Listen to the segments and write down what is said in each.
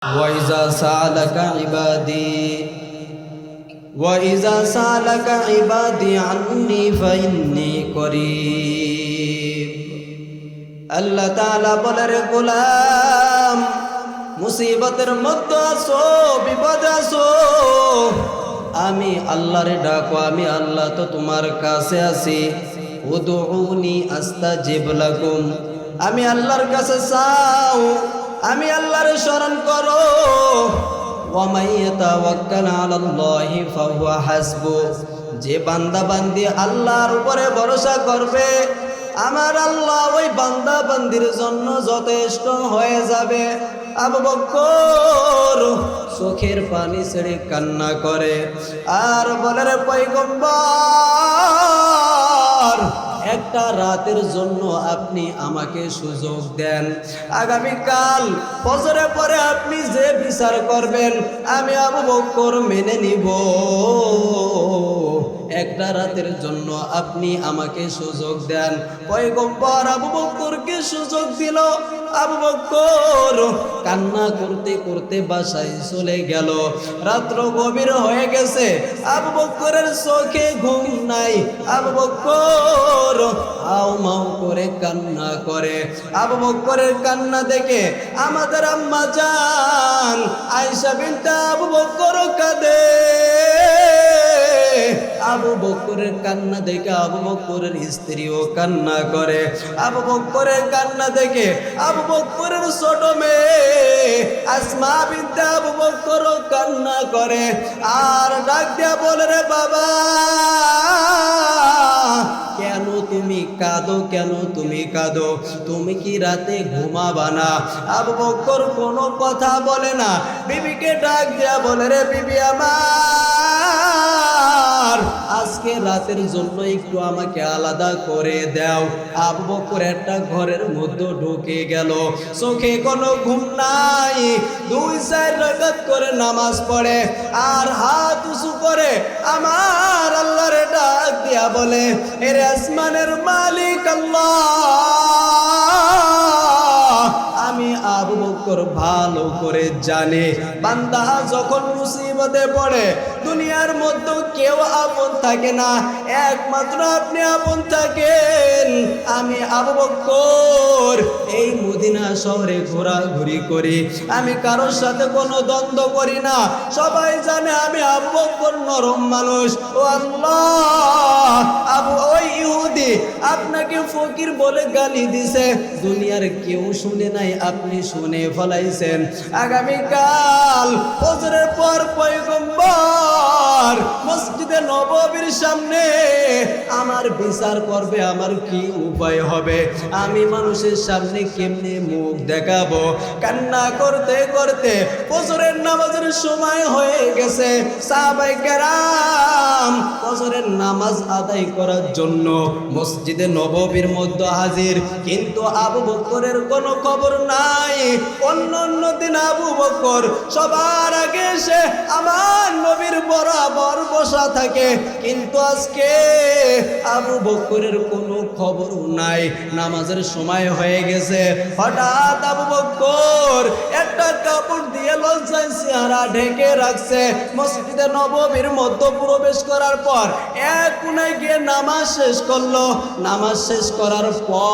وإذا سألك عبادي عني فإني قريب। আল্লাহ তাআলা বলে, রে গোলাম, মুসিবতের মধ্যে আছো, বিপদে আছো, আমি আল্লাহরে ডাকো, আমি আল্লাহ তো তোমার কাছে আছি। উদউনি আস্তাজিব লাকুম, আমি আল্লাহর কাছে চাও, আমি আল্লাহরে স্মরণ করো। ওয়ামান ইয়াতাওয়াক্কাল আলাল্লাহি ফাহুয়া হাসবু, যে বান্দা বান্দি আল্লাহর উপরে ভরসা করবে, আমার আল্লাহ ওই বান্দা বান্দির জন্য যথেষ্ট হয়ে যাবে। আবু বকর চোখের পানি ছেড়ে কান্না করে আর বলে, রে পয়গম্বর, একটা রাতের জন্য আপনি আমাকে সুযোগ দেন, আগামীকাল ফজরের পরে আপনি যে বিচার করবেন আমি আবু বকর মেনে নিব। একটা রাতের জন্য আপনি আমাকে সুযোগ দেন। পয়গম্বর আবু বকরকে সুযোগ দিল। আবু বকর কান্না করতে করতে বাসায় চলে গেল। রাত্র গভীর হয়ে গেছে, আবু বকরের চোখে ঘুম নাই। আবু বকর হাউ মাউ করে কান্না করে। আবু বকরের কান্না দেখে আমাদের আম্মা জান আয়েশা বিনতে আবু বকর কাঁদে। আবু বকরের কান্না দেখে আবু বকরের স্ত্রীও কান্না করে। আবু বকরের কান্না দেখে আবু বকরের ছোট মেয়ে আসমা বিনতে আবু বকরও কান্না করে আর ডাক দিয়া বলে, রে বাবা, কেন তুমি কাঁদো, কেন তুমি কাঁদো, তুমি কি রাতে ঘুমাবা না? আবু বকর কোনো কথা বলে না। বিবিকে ডাক দিয়া বলে, রে বিবি আমার, আজকে রাতের জন্য একটু আমাকে আলাদা করে দাও। আবু বকর একটা ঘরের মধ্যে ঢুকে গেল। চোখে কোনো ঘুম নাই, 2-4 রাকাত করে নামাজ পড়ে আর হাত উঁচু করে আমার আল্লাহরে ডাক দিয়া বলে, এরে আসমানের মালিক আল্লাহ, আমি আবু বকর ভালো করে জানি, বান্দা যখন মুসিবতে পড়ে দুনিয়ার মধ্যে কেউ আপন থাকে না, একমাত্র আপনি আপন থাকেন। আমি আবু বকর এই মদিনা শহরে ঘোরাঘুরি করি, আমি কারোর সাথে কোনো দ্বন্দ্ব করি না, সবাই জানে আমি আবু বকর নরম মানুষ। ও আল্লাহ, ওই ইহুদি আপনাকে ফকির বলে গালি দিছে, দুনিয়ার কেউ শুনে নাই, আপনি শুনে ফলাইছেন। আগামীকাল ফজরের পর পয়গম্বর মসজিদে নববীর সামনে আমার বিচার করবে, আমার কি উপায় হবে? আমি মানুষের সামনে কেমনে মুখ দেখাবো? কান্না করতে করতে ফজরের নামাজের সময় হয়ে গেছে। সাহাবায়ে কেরাম ফজরের নামাজ আদায় করার জন্য মসজিদে নববীর মধ্যে হাজির, কিন্তু আবু বকরের কোনো খবর নাই। অন্য দিন আবু বকর সবার আগে এসে আমার নবীর বরাবর বসা থাকে, কিন্তু আজকে আবু বকরের কোনো খবর নাই। নামাজের সময় হয়ে গেছে, হঠাৎ আবু বকর একটা কাপড় দিয়ে লজ্জায় চেহারা ঢেকে রাখছে। মসজিদে নববীর মধ্যে প্রবেশ করার পর এক কোণায় গিয়ে নামাজ শেষ করলো। নামাজ শেষ করার পর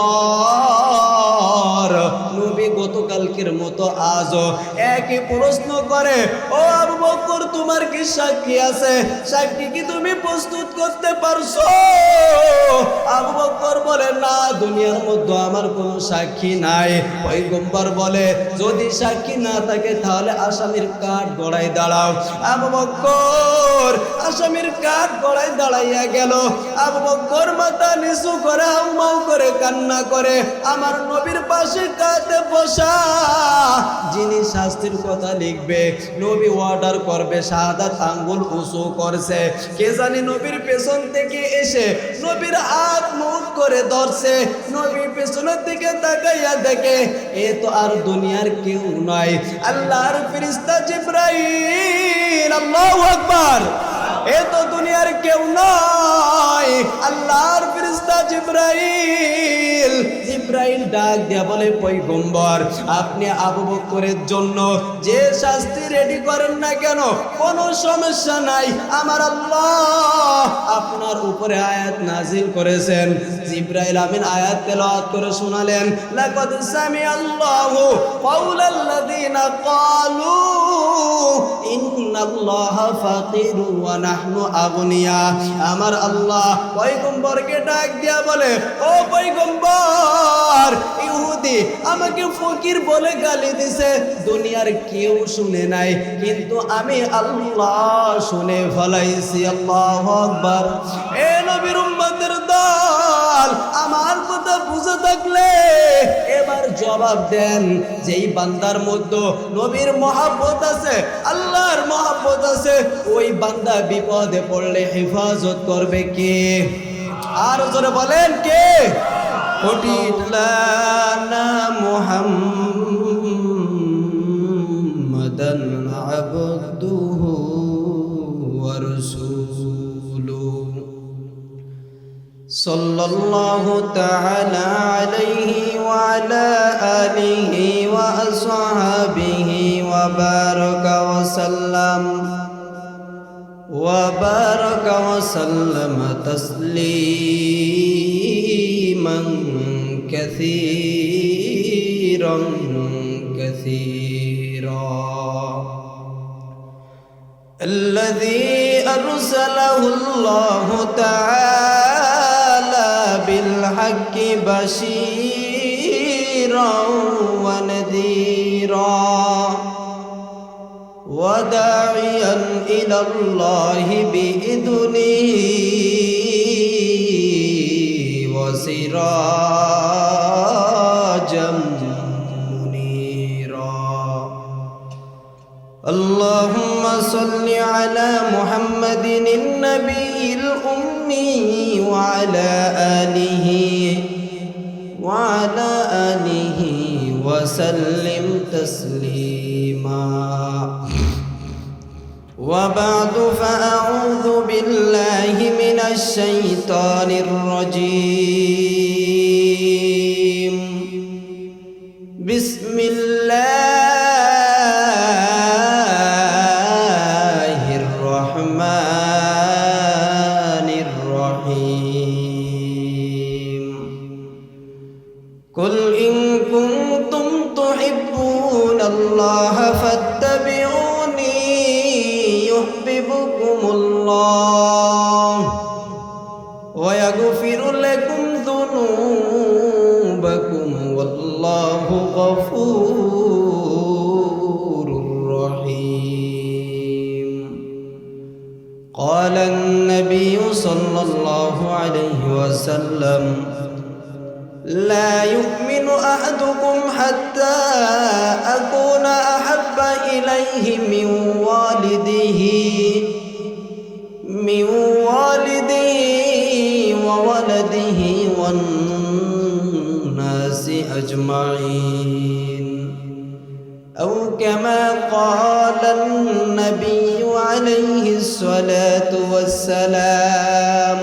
নবী গতকালকের মতো আজও একই প্রশ্ন করে, ও আবু বকর, তোমার কি সাক্ষী আছে? সাক্ষী কি তুমি প্রস্তুত করতে পারছো? আবু বকর বলে, না, দুনিয়ার মধ্যে আমার কোনো সাক্ষী নাই। পয়গম্বর বলে, যদি সাক্ষী না থাকে তাহলে আসামির কাঠ গড়ায় দাঁড়াও। আবু বকর আসামির কাঠ গড়ায় দাঁড়াইয়া গেল। আবু বকর মাথা নিচু করে হাউমাউ করে কান্না করে আমার নবীর পাশে কাঁদে বসা। যিনি শাস্তির কথা লিখবে, নবী অর্ডার করবে, শাহাদাত আঙ্গুল উঁচু করছে, কে জানি নবীর পেছন থেকে এসে নবীর হাত মুখ করে ধরছে। নবী পেছনের দিকে তাকাইয়া দেখে এ তো আর দুনিয়ার কেউ নয়, আল্লাহর ফেরেশতা জিবরাইল। আল্লাহু আকবার। এ তো দুনিয়ার কেউ নয়, আল্লাহর ফেরেশতা জিবরাইল। জিবরাইল ডাক দিয়া বলে, পয়গম্বর আপনি আবু বকরের জন্য যে শাস্তি রেডি করেন না কেন কোনো সমস্যা নাই, আমার আল্লাহ আপনার উপরে আয়াত নাজিল করেছেন। জিবরাইল আমিন আয়াত তেলাওয়াত করে শোনালেন, লাকাদ সামিআল্লাহু কাওলাল্লাযিনা ক্বালু ইন্নাল্লাহা ফাকিরু ওয়া নাহনু আগনিয়া। আমার আল্লাহ পয়গম্বরকে ডাক দিয়া বলে, ও পয়গম্বর, ইহুদি আমাকে ফকির বলে গালি দিছে, দুনিয়ার কেউ শুনে নাই, কিন্তু আমি আল্লাহ শুনে ফলাইছি। আল্লাহু আকবার। এ নবীর উম্মতের দল, আমার কথা বুঝে থাকলে এবার জবাব দেন, যেই বান্দার মধ্যে নবীর মহব্বত আছে, আল্লাহর মহব্বত আছে, ওই বান্দা বিপদে পড়লে হেফাজত করবে কে? আর জোরে বলেন কে? কোটিলানা মুহাম্মাদান আবদুহু ওয়া রাসূলুহু সাল্লাল্লাহু তাআলা আলাইহি ওয়া আলা আলিহি ওয়া আসহাবিহি ওয়া বারাকা ওয়া সাল্লাম وبارك وسلم تسليما كثيرا كثيرا. الذي أرسله الله تعالى بالحق بشيرا ونذيرا وداعيا إلى الله بإذنه وسراجا منيرا. اللهم صل على محمد النبي الأمي وعلى آله وسلم تسليما. وبعد فأعوذ بالله من الشيطان الرجيم. بسم الله الرحمن الرحيم. قل إن كنتم تحبون الله فاتبعوني يحببكم الله ويغفر لكم ذنوبكم والله غفور رحيم. قال النبي صلى الله عليه وسلم لا يؤمن أحدكم حتى أكون أحب إليه من والده وولده والناس أجمعين، أو كما قال النبي عليه الصلاة والسلام.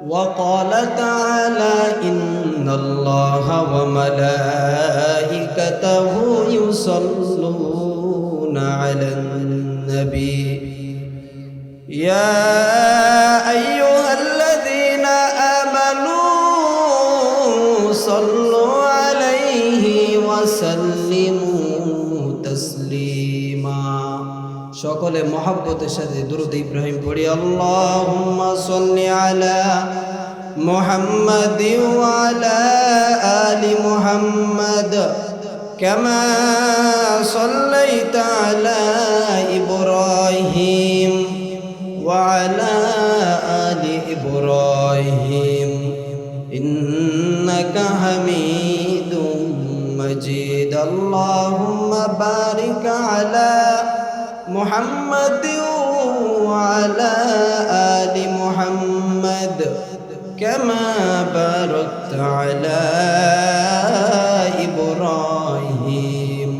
وقال تعالى إن الله وملائكته يصلون على النبي يا أيها الذين آمنوا صلوا عليه وسلموا تسليما. সকলে মহব্বতের সাথে দুরূদ ইব্রাহিম পড়ি। আল্লাহুম্মা সাল্লি আলা মুহাম্মাদ ওয়া আলা আলি মুহাম্মাদ কামা সাল্লাইতা আলা ইব্রাহিম ওয়া আলা আলি ইব্রাহিম ইন্নাকা হামিদুম মাজিদ. আল্লাহুম্মা বারিক আলা محمد وعلى آل محمد كما باركت على إبراهيم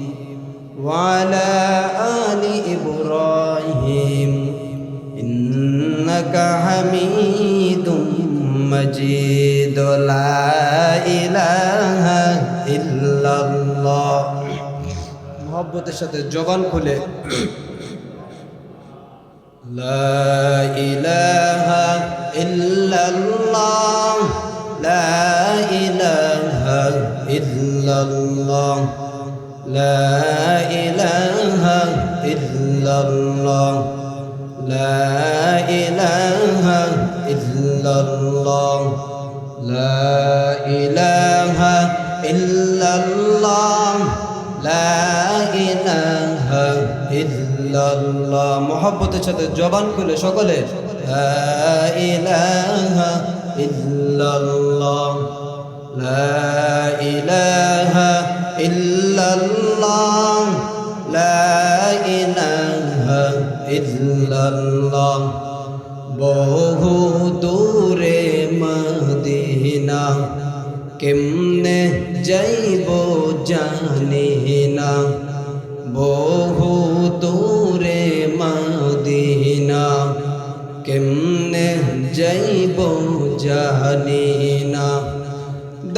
وعلى آل إبراهيم ইন্নাকা হামিদুম মাজিদ লা ইলাহা ইল্লাল্লাহ। মুহাব্বতের সাথে জবান খুলে লা ইলাহা ইল্লাল্লাহ, লা ইলাহা ইল্লাল্লাহ, লা ইলাহা ইল্লাল্লাহ, লা ইলাহা ইল্লাল্লাহ, লা ইলাহা ইল্লাল্লাহ, লা ইলাহা ইল্লাল্লাহ। মুহাব্বতের সাথে জবান খুলে সকলে লা ইলাহা ইল্লাল্লাহ, লা ইলাহা ইল্লাল্লাহ, লা ইলাহা ইল্লাল্লাহ। বহু দূরে মদিনা কেমনে যাইব জানি না, বহু দূরে মদিনা কেমনে যাইব জানি না।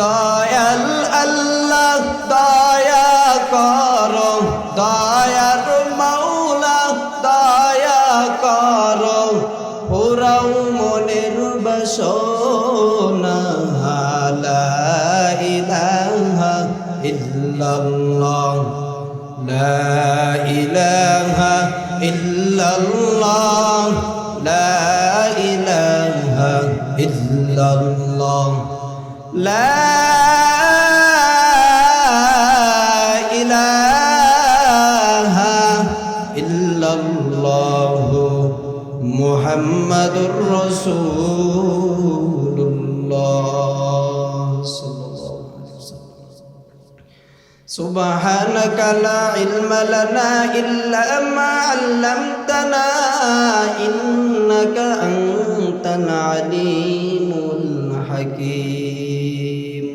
দয়াল আল্লাহ দয়া করো, দয়ার মাওলা দয়া করো, পুরাও মনের বাসনা। লা ইলাহা ইল্লাল্লাহ, লা ইলাহা ইল্লাল্লাহ, লা ইলাহা ইল্লাল্লাহ, লা ইলাহা ইল্লাল্লাহ মুহাম্মাদুর রাসূলুল্লাহ সাল্লাল্লাহু আলাইহি ওয়াসাল্লাম। সুবহানাকা লা ইলমা লানা ইল্লা মা 'আল্লামতানা ইন্নাকা আনতাল আলিমুল হাকীম।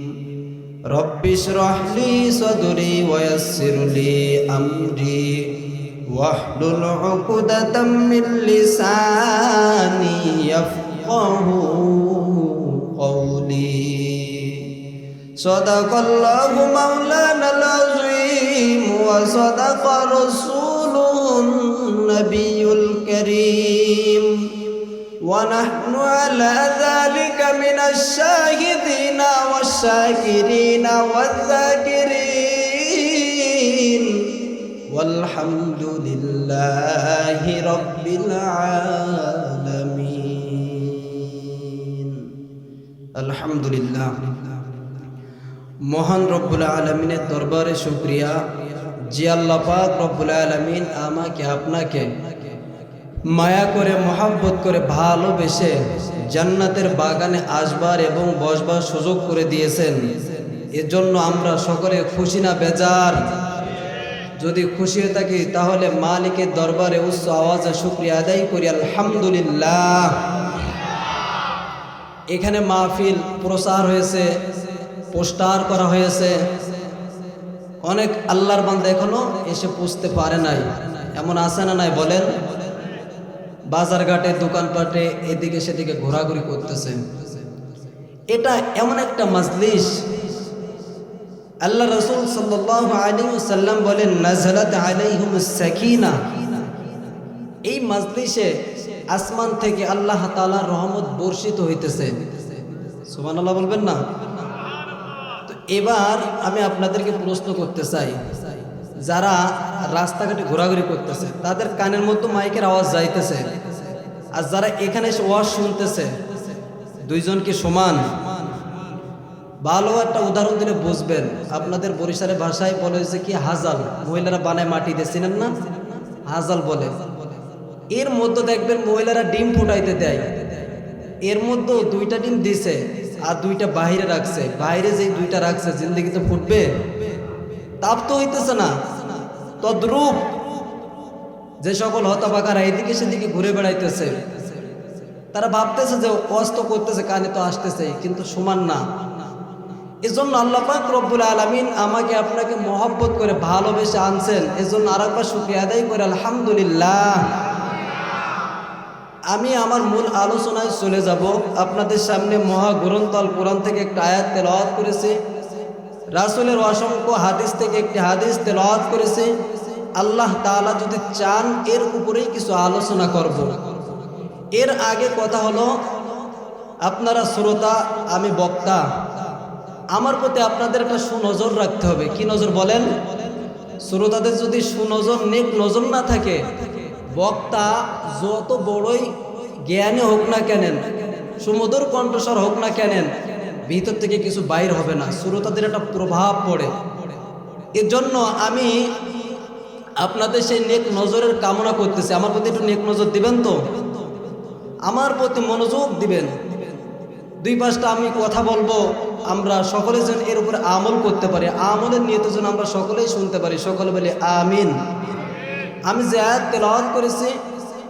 রব্বি ইশরাহ লি সাদরি ওয়া ইয়াসসির লি আমরি ওয়াহলুল 'উকদাতাম মিন লিসানি ইয়াফকাহু কওলি। সাদাকাল্লাহু মাওলানাল আযীম ওয়া সাদাকা রাসূলুন নাবিয়ুল কারীম ওয়া নাহনু আলা যালিকা মিনাশ শাহিদিনা ওয়াশ শাকিরিনা ওয়ায যাকিরিন ওয়ালহামদুলিল্লাহি রাব্বিল আলামিন। আলহামদুলিল্লাহ। মহান রব্বুল আলামিনের দরবারে শুকরিয়া যে আল্লাহ পাক রব্বুল আলামিন আমাকে আপনাকে মায়া করে মহব্বত করে ভালোবেসে জান্নাতের বাগানে আসবার এবং বসবার সুযোগ করে দিয়েছেন। এজন্য আমরা সকলে খুশি না বেজার? যদি খুশি হয়ে থাকি তাহলে মালিকের দরবারে উচ্চ আওয়াজে শুকরিয়া আদায় করি আলহামদুলিল্লাহ। এখানে মাহফিল প্রচার হয়েছে, পোস্টার করা হয়েছে, অনেক আল্লাহর বান্দা এখনো এসে পৌঁছতে পারে নাই। এমন আছে না নাই বলেন? বাজার ঘাটে দোকানপাটে এদিকে সেদিকে ঘোরাঘুরি করতেছে। এটা এমন একটা মাজলিস, আল্লাহ রাসূল সাল্লাল্লাহু আলাইহি ওয়াসাল্লাম বলেন নাযালাত আলাইহিমুস সাকিনা। এই মাজলিসে আসমান থেকে আল্লাহ তাআলার রহমত বর্ষিত হইতেছে। সুবহানাল্লাহ বলবেন না? তো এবার আমি আপনাদেরকে প্রশ্ন করতে চাই, যারা রাস্তাঘাটে ঘোরাঘুরি করতেছে তাদের কানের মধ্যে মাইকের আওয়াজ যাইতেছে, আর যারা এখানে এসে ওয়াজ শুনতেছে, দুইজন কি সমান? ভালো একটা উদাহরণ দিলে বুঝবেন। আপনাদের বরিশালের ভাষায় বলে যে কি হাজাল, মহিলারা বানায় মাটি দিয়ে, চিনেন না? হাজাল বলে। এর মধ্যে দেখবেন মহিলারা ডিম ফুটাইতে দেয়, এর মধ্যে দুইটা ডিম দিছে আর দুইটা বাহিরে রাখছে। বাইরে যে দুইটা রাখছে জিন্দগিতে ফুটবে? তাপ তো হইতেছে না। তদ্রূপ যে সকল হতভাগারা এদিকে সেদিকে ঘুরে বেড়াইতেছে, তারা ভাবতেছে যে কষ্ট করতেছে, কানে তো আসতেছে, কিন্তু সমান না। এজন্য আল্লাহ পাক রব্বুল আলামিন আমাকে আপনাকে মহব্বত করে ভালোবেসে আনছেন। এজন্য আরেকবার শুকরিয়া আদায় করে আলহামদুলিল্লাহ। আমি আমার মূল আলোচনায় চলে যাব। আপনাদের সামনে মহাগ্রন্থ আল কোরআন থেকে একটা আয়াত তেলাওয়াত করেছি, রাসূলের অসংখ্য হাদিস থেকে একটি হাদিস তেলাওয়াত করেছি। আল্লাহ তাআলা যদি চান এর উপরেই কিছু আলোচনা করব। এর আগে কথা হলো, আপনারা শ্রোতা, আমি বক্তা, আমার প্রতি আপনাদের একটা সুনজর রাখতে হবে। কি নজর বলেন? শ্রোতাদের যদি সুনজর, নেক নজর না থাকে, বক্তা যত বড়ই জ্ঞানী হোক না কেনেন, সুমধুর কণ্ঠস্বর হোক না কেনেন, ভিতর থেকে কিছু বাইর হবে না, শ্রোতাদের একটা প্রভাব পড়ে। এর জন্য আমি আপনাদের সেই নেক নজরের কামনা করতেছি। আমার প্রতি একটু নেক নজর দিবেন তো? আমার প্রতি মনোযোগ দিবেন। 2-5টা আমি কথা বলবো, আমরা সকলে যেন এর উপরে আমল করতে পারি, আমলের নিয়ত যেন আমরা সকলেই শুনতে পারি। সকলে বলি আমিন। আমি যে আয়াত তেলাওয়াত করেছি,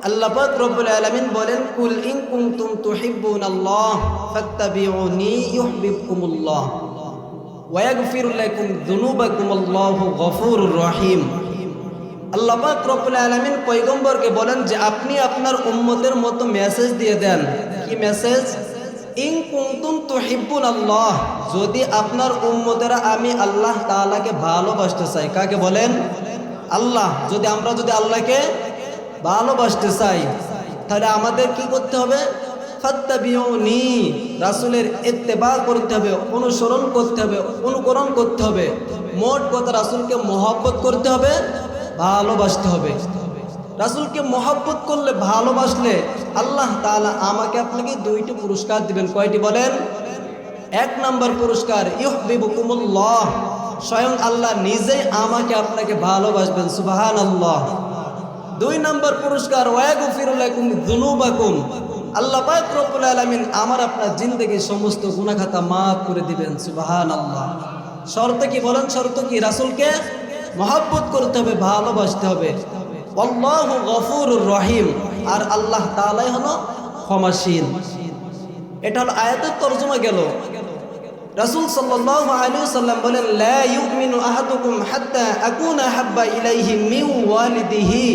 আল্লাহ পাক রব্বুল আলামিন বলেন, কুল ইন কুনতুম তুহিব্বুনাল্লাহ ফাত্তাবিউনি ইউহিব্বুকুমুল্লাহ ওয়া ইয়াগফিরু লাকুম যুনুবাকুম আল্লাহু গফুরুর রহিম। আল্লাহ পাক রব্বুল আলামিন পয়গম্বরকে বলেন যে আপনি আপনার উম্মতের মতো মেসেজ দিয়ে দেন। কি মেসেজ? ইন কুনতুম তুহিব্বুনাল্লাহ, যদি আপনার উম্মতেরা আমি আল্লাহ তাআলাকে ভালোবাসতে চাই। কাকে বলেন? আল্লাহ। যদি আল্লাহকে ভালোবাসতে চাই, তাহলে আমাদের কি করতে হবে? ফাত্তাবিউনি, রাসূলের ইত্তেবা করতে হবে, অনুসরণ করতে হবে, অনুকরণ করতে হবে। মোট কথা, রাসূলকে মহব্বত করতে হবে, ভালোবাসতে হবে। রাসূলকে মহব্বত করলে, ভালোবাসলে আল্লাহ তাআলা আমাকে আপনাকে 2টি পুরস্কার দিবেন। কয়টি বলেন? 1 নম্বর পুরস্কার ইউহিব্বুকুমুল্লাহ, স্বয়ং আল্লাহ নিজেই আমাকে আপনাকে ভালোবাসবেন। সুবহানাল্লাহ। 2 নম্বর পুরস্কার ওয়া ইয়াগফিরু লাকুম যুনুবাকুম, আল্লাহ পাক রব্বুল আলামিন আমার আপনার জিন্দেগির সমস্ত গুনাহ খাতা মাফ করে দিবেন। সুবহানাল্লাহ। শর্ত কি বলেন? শর্ত কি? রাসূলকে মহব্বত করতে হবে, ভালোবাসতে হবে। আল্লাহু গফুরুর রহিম, আর আল্লাহ তাআলাই হলো ক্ষমাশীল। এটা হলো আয়াতের তরজমা গেল। রাসূল সাল্লাল্লাহু আলাইহি ওয়াসাল্লাম বলেন, লা ইউমিনু আহাদুকুম হাত্তা আকুনা হাব্বা ইলাইহি মিন ওয়ালিদিহি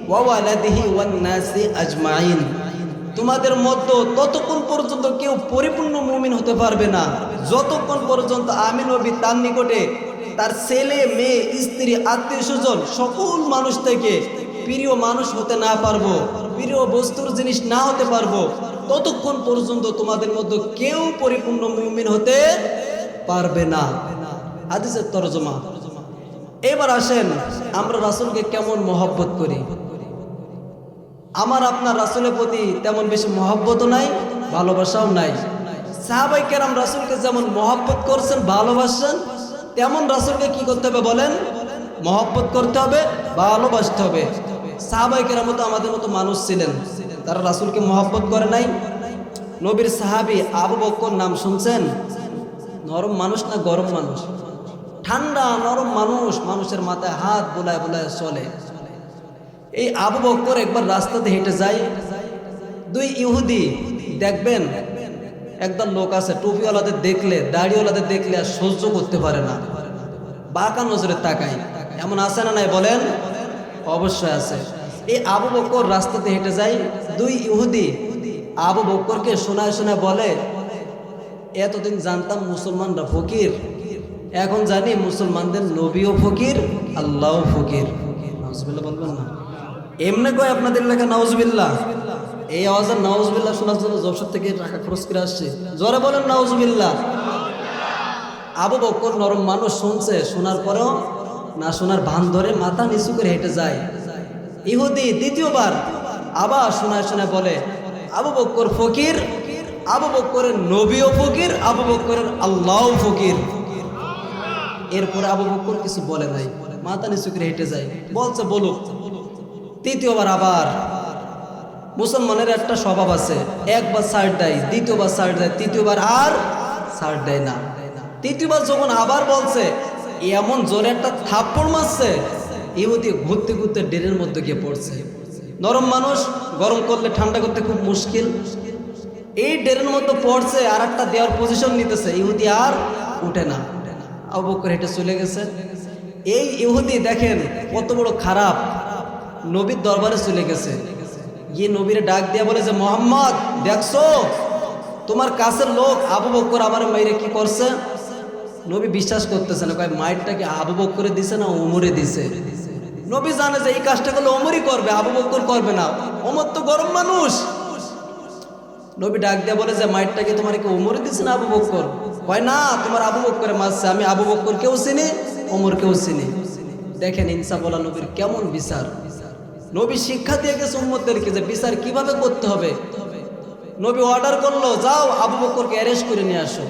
ওয়া ওয়ালাদিহি ওয়ান নাসি আজমাইন। তোমাদের মধ্যে ততক্ষণ পর্যন্ত কেউ পরিপূর্ণ মুমিন হতে পারবে না, যতক্ষণ পর্যন্ত আমি নবী তার নিকটে তার ছেলে, মেয়ে, স্ত্রী, আত্মীয় স্বজন সকল মানুষ থেকে প্রিয় মানুষ হতে না পারবো, প্রিয় বস্তুর জিনিস না হতে পারবো, ততক্ষণ পর্যন্ত তোমাদের মধ্যে কেউ পরিপূর্ণ মুমিন হতে পারবে না। হাদিসের তরজমা। এবার আসেন, আমরা রাসূলকে কেমন মহব্বত করি? আমার আপনার রাসূলের প্রতি তেমন বেশি মহব্বতও নাই, ভালোবাসাও নাই। সাহাবায়ে কেরাম রাসূলকে যেমন মহব্বত করছেন, ভালোবাসছেন, তেমন রাসূলকে কি করতে হবে বলেন? মহব্বত করতে হবে, ভালোবাসতে হবে। সাহাবায়ে কেরাম তো আমাদের মতো মানুষ ছিলেন, তারা রাসূলকে মহব্বত করে নাই? নবীর সাহাবী আবু বকর নাম শুনছেন? নরম মানুষ না গরম মানুষ? ঠান্ডা নরম মানুষ, মানুষের মাথায় হাত বোলায় বোলায় চলে। এই আবু বকর একবার রাস্তাতে হেঁটে যায়, 2 ইহুদি, দেখবেন একদল লোক আছে টুপিওয়ালাদের দেখলে, দাড়িওয়ালাদের দেখলে আর সহ্য করতে পারে না, বাঁকা নজরে তাকায়। এমন আছে না নাই বলেন? অবশ্যই আছে। এই আবু বকর রাস্তাতে হেঁটে যায়, 2 ইহুদি আবু বকরকে শোনায় শোনায় বলে, এতদিন জানতাম মুসলমানরা ফকির, এখন জানি মুসলমানদের নবীও ফকির, আল্লাহও ফকির। নাউজুবিল্লাহ বলবেন না? এমনি কয় আপনাদের লেখা নাউজুবিল্লাহ। এই আওয়াজের নাউজুবিল্লাহ শোনার জন্য যশোর থেকে টাকা খরচ করে আসছে। জোরে বলেন নাউজুবিল্লাহ। আবু বকর নরম মানুষ, শুনছে, শোনার পরেও না শোনার ভান ধরে মাথা নিচু করে হেঁটে যায়। ইহুদি দ্বিতীয়বার আবার শোনায় শোনায় বলে, আবু বকর ফকির, আবু বকরের নবীও ফকির, আবু বকরের আল্লাহও ফকির। এরপরে আবু বকর কিছু বলে নাই, মাথা নিচু করে হেঁটে যায়। বলছে বলুক। তৃতীয়বার আবার, মুসলমানের একটা স্বভাব আছে, একবার ছাড় দেয়, দ্বিতীয়বার ছাড় দেয়, তৃতীয়বার আর ছাড় দেয় না। তৃতীয়বার যখন আবার বলছে, এমন জোরে একটা থাপ্পড় মারছে, ইহুদি ঘুরতে ঘুরতে ড্রেনের মধ্যে গিয়ে পড়ছে। নরম মানুষ, গরম করলে ঠান্ডা করতে খুব মুশকিল। এই ড্রেনের মধ্যে পড়ছে, আর একটা দেওয়ার পজিশন নিতেছে, ইহুদি আর উঠে না। আবু বকর হেঁটে চলে গেছে। এই ইহুদি দেখেন কত বড় খারাপ, নবীর দরবারে চলে গেছে। গিয়ে নবীরে ডাক দিয়া বলে যে মোহাম্মদ দেখছো তোমার কাছের লোক আবু বকর আমার মাইরে কি করছে। নবী বিশ্বাস করতেছে না, কয় মাইরটা কি আবু বকরে দিছে না ওমরে দিছে। নবী জানে যে এই কাজটা করলে ওমরই করবে, আবু বকর করবে না, ওমর তো গরম মানুষ। নবী ডাক দিয়া বলে যে মাইরটা কি তোমার কি ওমরে দিছে না আবু বকর। কয় না, তোমার আবু বকরে মারছে, আমি আবু বকর কেউ চিনি ওমর কেউ চিনি। দেখেন ইনসাফওয়ালা নবীর কেমন বিচার। নবী শিক্ষা দিয়ে গেছে উম্মতদেরকে যে বিচার কিভাবে করতে হবে। নবী অর্ডার করলো যাও আবু বকরকে অ্যারেস্ট করে নিয়ে আসো।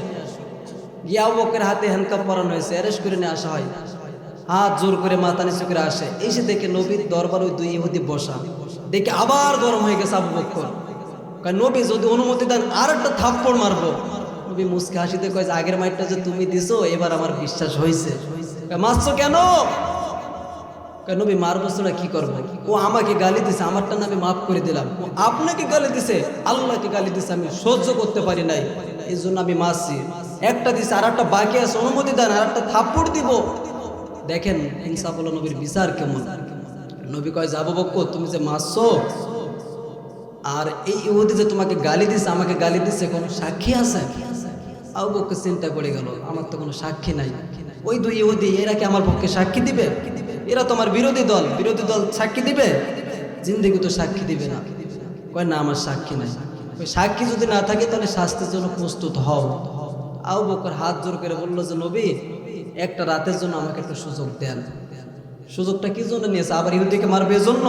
গিয়ে আবু বকরের হাতে হ্যান্ডকাপ পরানো হয়েছে, অ্যারেস্ট করে নিয়ে আসা হয়। হাত জোর করে মাথা নিচু করে আসে, এসে দেখে নবীর দরবার ওই দুই ইহুদি বসা। দেখে আবার গরম হয়ে গেছে আবু বকর। কয় নবী যদি অনুমতি দেন আর একটা থাপ্পড় মারবো। নবী মুচকে হাসিতে কয় যে আগের মাইরটা যে তুমি দিছো এবার আমার বিশ্বাস হয়েছে। মারছো কেন? নবী মারবো না কি করবো, ও আমাকে গালি দিছে, আমারটা না আমি মাফ করে দিলাম। ও আপনাকে গালি দিছে, আল্লাহকে গালি দিছে, আমি সহ্য করতে পারি নাই, এই জন্য আমি মারছি। একটা দিছে আর একটা বাকি আছে, অনুমতি দেন আর একটা থাপ্পড় দিব। দেখেন ইনসাফওয়ালা নবীর বিচার কেমন। নবী কয় যে আবু বকর তুমি যে মারছো আর এই ইহুদি যে তোমাকে গালি দিছে, আমাকে গালি দিছে, কোনো সাক্ষী আছে? আবু বকর চিন্তা করে গেল, আমার তো কোনো সাক্ষী নাই। ওই দুই ইহুদি এরা কি আমার পক্ষে সাক্ষী দিবে? এরা তোমার বিরোধী দল, বিরোধী দল সাক্ষী দিবে? জিন্দেগি তো সাক্ষী দিবে না। কয় না আমার সাক্ষী নাই। ওই সাক্ষী যদি না থাকে তাহলে শাস্তির জন্য প্রস্তুত হও। আবু বকর হাত জোর করে বলল যে নবী একটা রাতের জন্য আমাকে একটা সুযোগ দেন। সুযোগটা কি জন্য নিয়েছে? আবার ইহুদিকে মারবে এজন্য?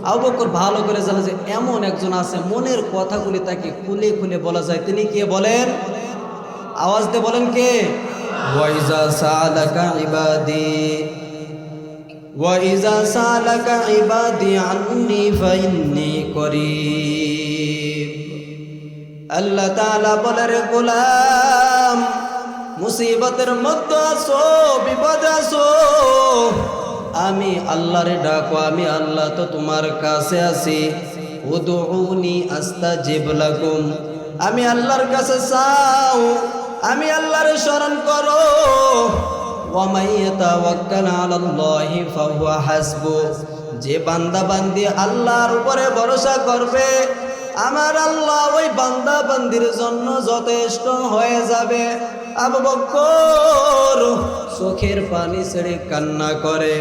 আবু বকর ভালো করে জানে যে এমন একজন আছে মনের কথাগুলি তাকে খুলে খুলে বলা যায়। তিনি কে বলেন? আওয়াজ দিয়ে বলেন কে? ওয়াইজা সালাকা ইবাদি ওয়াইজা সালাকা ইবাদি আন্নি ফাইন্নি করিব। আল্লাহ তাআলা বলে রে গোলাম মুসিবতের মধ্যে আছো, বিপদে আছো, আমি আল্লাহরে ডাকো, আমি আল্লাহ তো তোমার কাছে আছি। উদউনি আস্তাজিব লাকুম, আমি আল্লাহর কাছে চাও, আমি আল্লাহরে স্মরণ করো। ওয়া মান ইয়াতাওয়াক্কাল আলাল্লাহি ফাহুয়া হাসবু, যে বান্দা বান্দি আল্লাহর উপরে ভরসা করবে আমার আল্লাহ ওই বান্দা বান্দির জন্য যথেষ্ট হয়ে যাবে। আবু বকর চোখের পানি ছেড়ে কান্না করে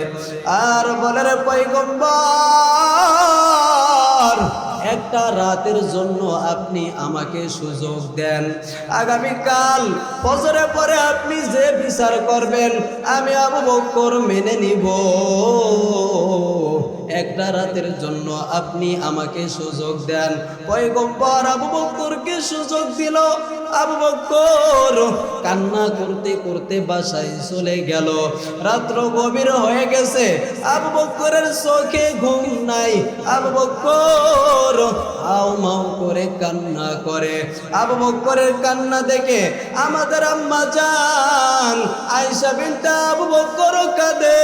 আর বলে রে পয়গম্বর একটা রাতের জন্য আপনি আমাকে সুযোগ দেন, আগামীকাল ফজরের পরে আপনি যে বিচার করবেন আমি আবু বকর মেনে নিব। একটা রাতের জন্য আপনি আমাকে সুযোগ দেন। পয়গম্বর আবু বকরকে সুযোগ দিল। আবু বকর কান্না করতে করতে বাসায় চলে গেল। রাত্র গভীর হয়ে গেছে, আবু বকরের চোখে ঘুম নাই। আবু বকর হাউ মাউ করে কান্না করে। আবু বকরের কান্না দেখে আমাদের আম্মা জান আয়েশা বিনতে আবু বকর কাঁদে।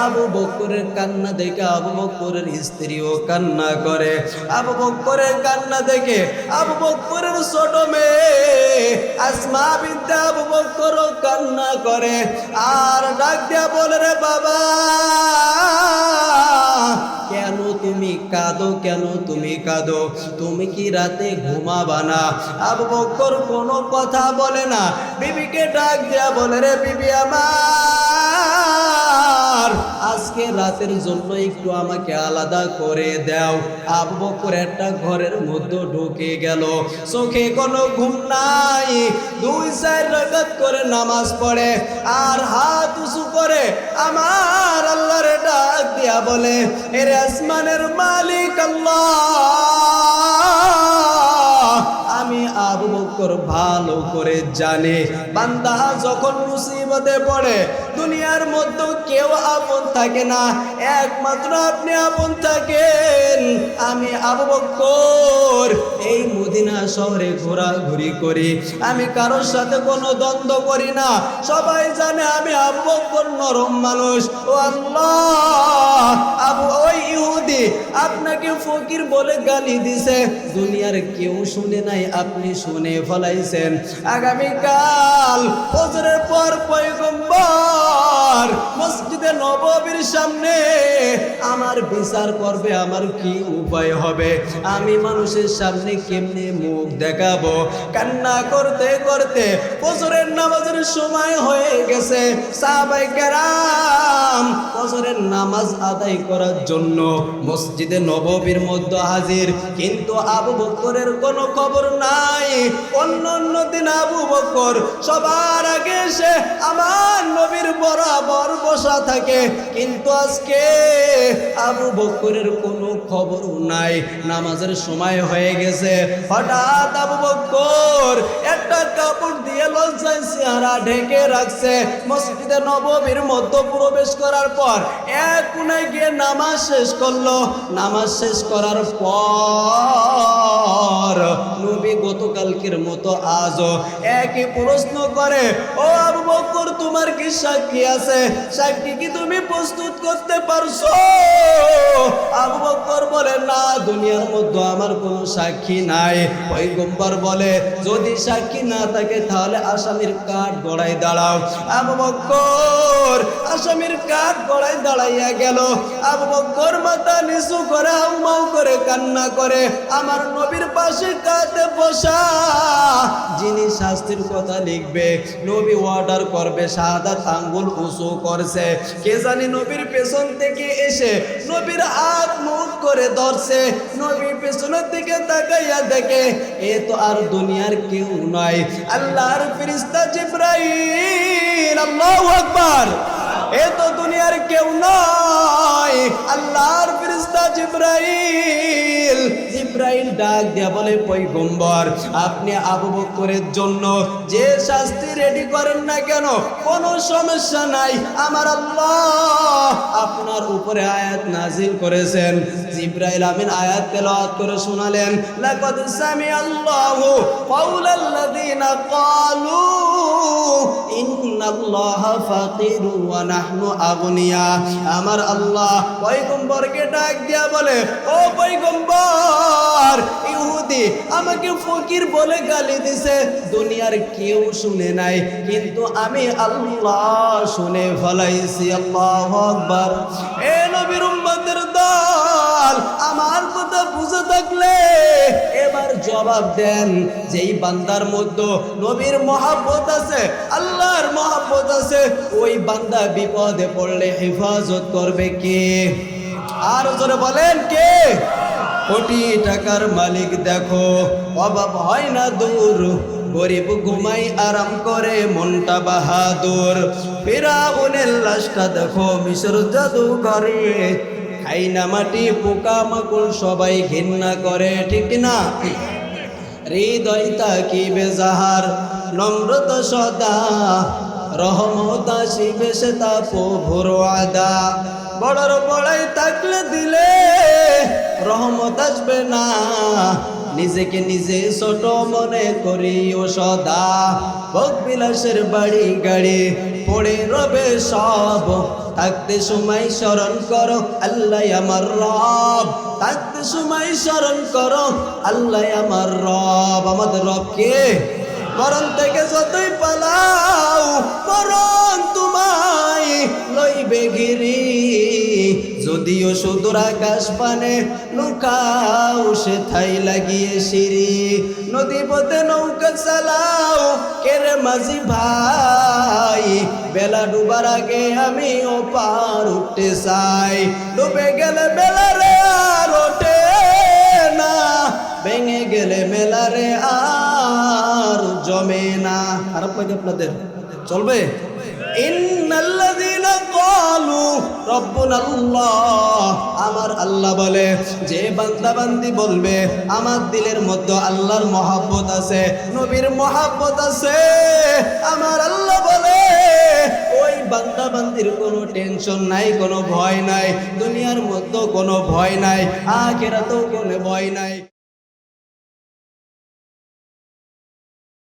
আবু বকরের কান্না দেখে আবু বকরের স্ত্রীও কান্না করে। আবু বকরের কান্না দেখে আবু বকরের ছোট মেয়ে আসমা বিনতে আবু বকরও কান্না করে আর ডাক দিয়া বলে রে বাবা কেন তুমি কাঁদো, কেন তুমি কাঁদো, তুমি কি রাতে ঘুমাবা না? আবু বকর কোনো কথা বলে না। বিবিকে ডাক দিয়া বলে রে বিবি আমার আজকে রাতের জন্য একটু আমাকে আলাদা করে দাও। আবু বকর একটা ঘরের মধ্যে ঢুকে গেল, চোখে কোনো ঘুম নাই। 2-4 রাকাত করে নামাজ পড়ে আর হাত উঁচু করে আমার আল্লাহরে ডাক দিয়া বলে এরে আসমানের মালিক আল্লাহ, আমি আবু বকর ভালো করে জানি বান্দা যখন মুসিবতে পড়ে দুনিয়ার মধ্যে কেউ আপন থাকে না, একমাত্র আপনি আপন থাকেন। আমি আবু বকর এই মদিনা শহরে ঘোরাঘুরি করি, আমি কারোর সাথে কোনো দ্বন্দ্ব করি না। সবাই জানে আমি আবু বকর নরম মানুষ। ও আল্লাহ, আবু ওই ইহুদি আপনাকে ফকির বলে গালি দিছে, দুনিয়ার কেউ শুনে নাই, আপনি শুনে ফলাইছেন। আগামীকাল ফজরের পর পয়গম্বর মসজিদে নববীর সামনে আমার বিচার করবে। আমার কি উপায় হবে? আমি মানুষের সামনে কেমনে মুখ দেখাবো? কান্না করতে করতে ফজরের নামাজের সময় হয়ে গেছে। সাহাবায়ে কেরাম ফজরের নামাজ আদায় করার জন্য মসজিদে নববীর মধ্যে হাজির, কিন্তু আবু বকরের কোনো খবর নাই। অন্য দিন আবু বকর সবার আগে এসে আমার নবীর বরাবর বসা থাকে, কিন্তু আজকে আবু বকরের কোনো খবর নাই। নামাজের সময় হয়ে গেছে, হঠাৎ আবু বকর একটা কাপড় দিয়ে লজ্জায় চেহারা ঢেকে রাখছে। মসজিদে নববীর মধ্যে প্রবেশ করার পর এক কোণায় গিয়ে নামাজ শেষ করলো। নামাজ শেষ করার পর নবী গতকালকের মতো আজও একই প্রশ্ন করে, ও আবু বকর তোমার কি সাক্ষী আছে? সাক্ষী কি তুমি প্রস্তুত করতে পারছো? আবু বকর বলে, না, দুনিয়ার মধ্যে আমার কোনো সাক্ষী নাই। পয়গম্বর বলে, যদি সাক্ষী না থাকে তাহলে আসামির কাঠ গড়ায় দাঁড়াও। আবু বকর আসামির কাঠ গড়ায় দাঁড়াইয়া গেল। আবু বকর মাথা নিচু করে হাউমাউ করে কান্না করে। আমার নবীর পাশে কাঁধে বসা যিনি শাস্তির কথা লিখবে, নবী অর্ডার করবে, শাহাদাত আঙ্গুল উঁচু করছে। কে জানি নবীর পেছন থেকে এসে নবীর হাত মুঠ করে ধরছে। নবী পেছনের দিকে তাকাইয়া দেখে এ তো আর দুনিয়ার কেউ নয়, আল্লাহর ফেরেশতা জিবরাইল। আল্লাহু আকবার। এ তো দুনিয়ার কেউ নয়, আল্লাহর ফেরেশতা জিবরাইল। জিবরাইল ডাক দিয়া বলে, পয়গম্বর আপনি আবু বকরের জন্য যে শাস্তি রেডি করেন না কেন, কোনো সমস্যা নাই, আমার আল্লাহ আপনার উপরে আয়াত নাজিল করেছেন। জিবরাইল আমিন আয়াত তেলাওয়াত করে শোনালেন, লাকাদ সামিআল্লাহু কাওলাল্লাযীনা ক্বালু ইন্নাল্লাহা ফাকিরু ওয়া নাহনু আগনিয়া। আমার আল্লাহ পয়গম্বরকে ডাক দিয়া বলে, ও পয়গম্বর, ইহুদি আমাকে ফকির বলে গালি দিছে, দুনিয়ার কেউ শুনে নাই, কিন্তু আমি আল্লাহ শুনে ফেলাইছি। আল্লাহু আকবার। এ নবীর উম্মতের দল, আমার কথা বুঝে থাকলে এবার জবাব দেন, যেই বান্দার মধ্যে নবীর মহব্বত আছে, আল্লাহর মহব্বত আছে, ওই বান্দা বিপদে পড়লে হেফাজত করবে কে? আর জোরে বলেন কে? কোটি টাকার মালিক দেখো অভাব হয় না দূর, গরিব ঘুমাই আরাম করে মনটা বাহাদুর। ফিরাউনের লাশটা দেখো মিশর জাদুঘরে, খাই না মাটি পোকা মাকড় সবাই ঘৃণা করে, ঠিক না? হৃদয় তাকিবে যাহার নম্রতা সদা, রহমত আসিবে সে তা প্রভুর ওয়াদা। বড়র বড়াই থাকলে দিলে রহমত আসবে না, নিজেকে নিজে ছোট মনে করি ও সদা। ভোগ বিলাসের বাড়ি গাড়ি পড়ে রবে সব, থাকতে সময় স্মরণ করো আল্লাহ আমার রব, থাকতে সময় স্মরণ করো আল্লাহ আমার রব। আমাদের রব কে? মরণ থেকে যতই পালাও মরণ তোমায় লইবে ঘিরি, যদিও সুদূর আকাশ পানে লুকাও সে ঠাই লাগিয়ে সিঁড়ি। নদী পথে নৌকা চালাও কেরে মাঝি ভাই, বেলা ডুবার আগে আমি ও পার উঠতে চাই। ডুবে গেলে বেলা রে আর ওঠে না, ভেঙে গেলে মেলা রে আর জমে না। খারাপ লাগে আপনাদের? চলবে? ইন্নাল্লাযীনা ক্বালু রাব্বুনাল্লাহ, আমার আল্লাহ বলে, যে বান্দা বান্দি বলবে আমার দিলের মধ্যে আল্লাহর মহব্বত আছে, নবীর মহব্বত আছে, আমার আল্লাহ বলে ওই বান্দা বান্দির কোনো টেনশন নাই, কোনো ভয় নাই, দুনিয়ার মধ্যে কোনো ভয় নাই, আখিরাতেও কোনো ভয় নাই।